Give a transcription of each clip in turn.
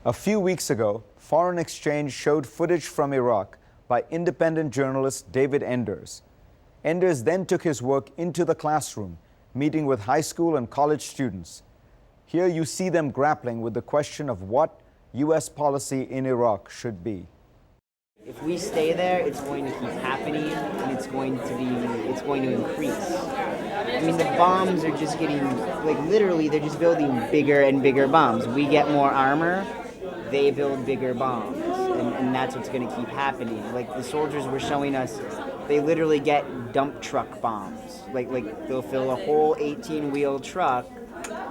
A few weeks ago, Foreign Exchange showed footage from Iraq by independent journalist David Enders. Enders then took his work into the classroom, meeting with high school and college students. Here you see them grappling with the question of what U.S. policy in Iraq should be. If we stay there, it's going to keep happening, and it's going to increase. I mean, the bombs are just getting, like, literally, they're just building bigger and bigger bombs. We get more armor, they build bigger bombs, and that's what's going to keep happening. Like, the soldiers were showing us, they literally get dump truck bombs. Like they'll fill a whole 18-wheel truck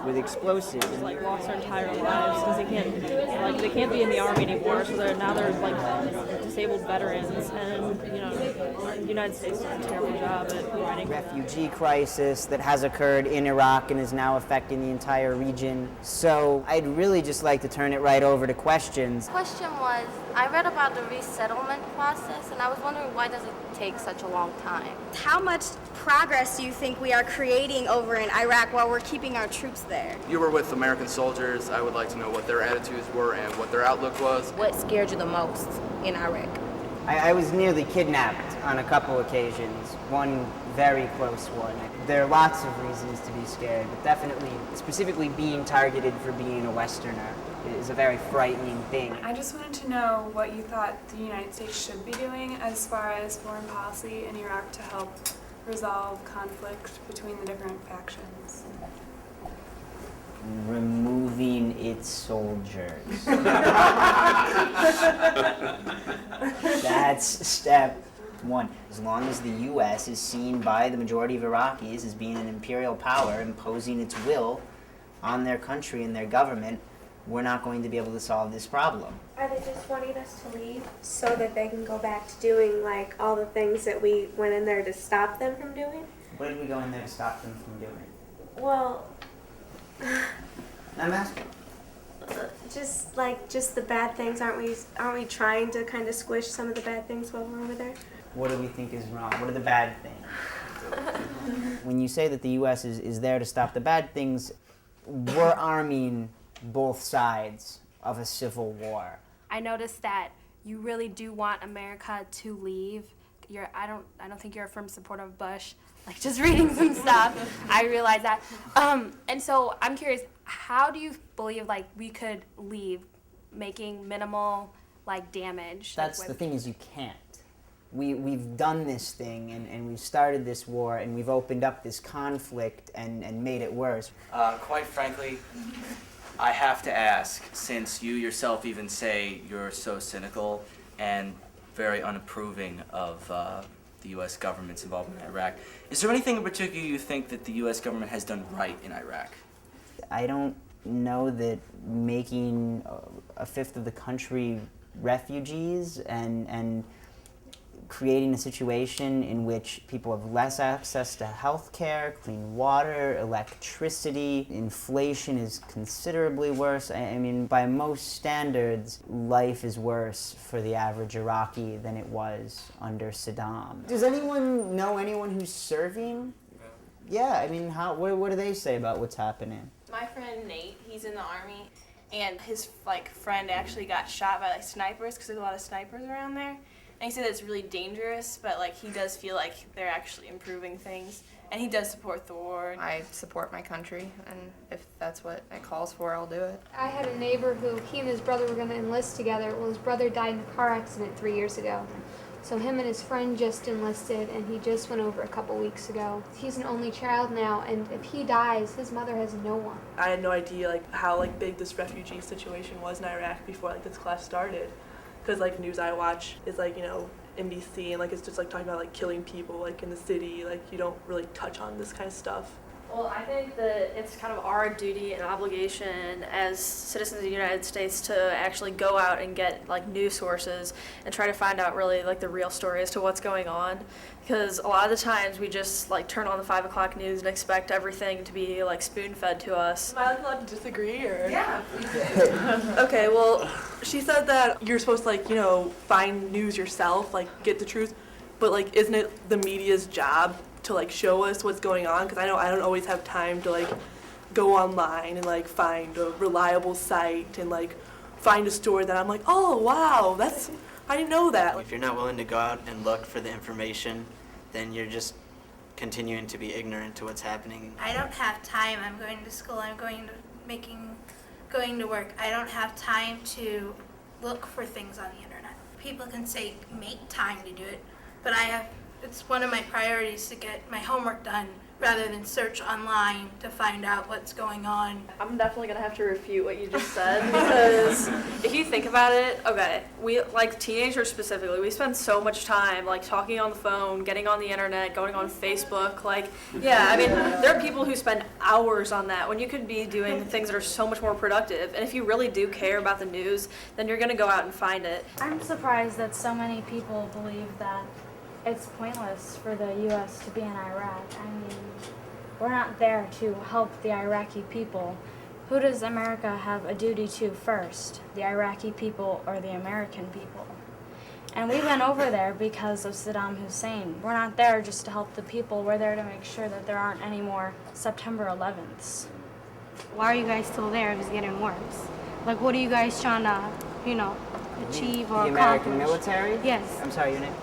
with explosives. Like lost their entire lives because they can't be in the army anymore. So they're like disabled veterans, and the United States does a terrible job at providing. Refugee crisis that has occurred in Iraq and is now affecting the entire region. So I'd really just like to turn it right over to questions. The question was, I read about the resettlement process, and I was wondering, why does it take such a long time? How much progress do you think we are creating over in Iraq while we're keeping our troops there? You were with American soldiers. I would like to know what their attitudes were and what their outlook was. What scared you the most in Iraq? I was nearly kidnapped on a couple occasions, one very close one. There are lots of reasons to be scared, but definitely, specifically being targeted for being a Westerner is a very frightening thing. I just wanted to know what you thought the United States should be doing as far as foreign policy in Iraq to help resolve conflict between the different factions. Removing its soldiers. That's step one. As long as the U.S. is seen by the majority of Iraqis as being an imperial power imposing its will on their country and their government, we're not going to be able to solve this problem. Are they just wanting us to leave so that they can go back to doing like all the things that we went in there to stop them from doing? What did we go in there to stop them from doing? Well, I'm asking. just the bad things. Aren't we trying to kind of squish some of the bad things while we're over there? What do we think is wrong? What are the bad things? When you say that the U.S. is there to stop the bad things, we're arming both sides of a civil war. I noticed that you really do want America to leave. I don't think you're a firm supporter of Bush. Like, just reading some stuff, I realized that. And so I'm curious, how do you believe like we could leave, making minimal like damage? That's the thing, is you can't. We've done this thing and we've started this war and we've opened up this conflict and made it worse. Quite frankly, I have to ask, since you yourself even say you're so cynical and very unapproving of the U.S. government's involvement in Iraq, is there anything in particular you think that the U.S. government has done right in Iraq? I don't know that making a fifth of the country refugees and creating a situation in which people have less access to health care, clean water, electricity, inflation is considerably worse. I mean, by most standards, life is worse for the average Iraqi than it was under Saddam. Does anyone know anyone who's serving? Yeah, I mean, what do they say about what's happening? My friend Nate, he's in the army, and his friend actually got shot by snipers because there's a lot of snipers around there. And he said it's really dangerous, but he does feel like they're actually improving things, and he does support the war. I support my country, and if that's what it calls for, I'll do it. I had a neighbor who, he and his brother were going to enlist together. Well, his brother died in a car accident 3 years ago. So him and his friend just enlisted, and he just went over a couple weeks ago. He's an only child now, and if he dies, his mother has no one. I had no idea how big this refugee situation was in Iraq before this class started. Because news I watch is NBC, and it's just talking about killing people in the city. You don't really touch on this kind of stuff. Well, I think that it's kind of our duty and obligation as citizens of the United States to actually go out and get news sources and try to find out really the real story as to what's going on. Because a lot of the times we just turn on the 5 o'clock news and expect everything to be spoon-fed to us. Am I allowed to disagree, or? Yeah. Okay, well, she said that you're supposed to find news yourself, get the truth, but isn't it the media's job to show us what's going on? Because I know I don't always have time to go online and find a reliable site and find a story that I'm like, oh wow, I didn't know that. If you're not willing to go out and look for the information, then you're just continuing to be ignorant to what's happening. I don't have time. I'm going to school. I'm going to work. I don't have time to look for things on the internet. People can say make time to do it, but it's one of my priorities to get my homework done rather than search online to find out what's going on. I'm definitely gonna have to refute what you just said because if you think about it, okay, we, like teenagers specifically, we spend so much time like talking on the phone, getting on the internet, going on Facebook, like, yeah, I mean, there are people who spend hours on that when you could be doing things that are so much more productive. And if you really do care about the news, then you're gonna go out and find it. I'm surprised that so many people believe that it's pointless for the U.S. to be in Iraq. I mean, we're not there to help the Iraqi people. Who does America have a duty to first, the Iraqi people or the American people? And we went over there because of Saddam Hussein. We're not there just to help the people. We're there to make sure that there aren't any more September 11ths. Why are you guys still there if it's getting worse? Like, what are you guys trying to, achieve or The American accomplish? military? Yes. I'm sorry, your name?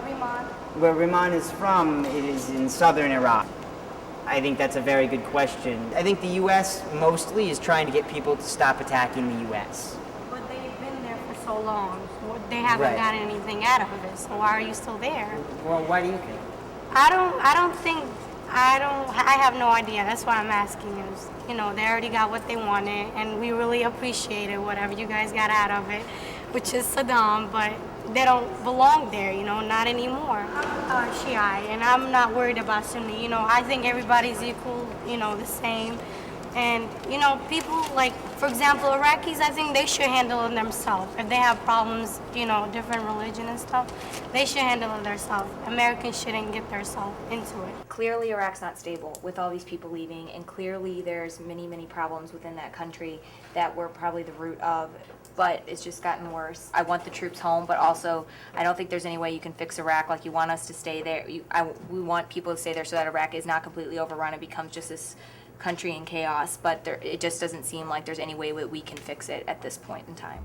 Riman. Where Riman is from, it is in southern Iraq. I think that's a very good question. I think the U.S. mostly is trying to get people to stop attacking the U.S. But they've been there for so long. So they haven't gotten anything out of it. So why are you still there? Well, why do you think? I have no idea. That's why I'm asking is, they already got what they wanted, and we really appreciated whatever you guys got out of it, which is Saddam, but they don't belong there, not anymore. I'm Shiite, and I'm not worried about Sunni. I think everybody's equal, the same. And, people like, for example, Iraqis, I think they should handle it themselves. If they have problems, different religion and stuff, they should handle it themselves. Americans shouldn't get themselves into it. Clearly, Iraq's not stable with all these people leaving, and clearly there's many, many problems within that country that were probably the root of, but it's just gotten worse. I want the troops home, but also I don't think there's any way you can fix Iraq. Like, you want us to stay there. We want people to stay there so that Iraq is not completely overrun and becomes just this country in chaos, but it just doesn't seem like there's any way that we can fix it at this point in time.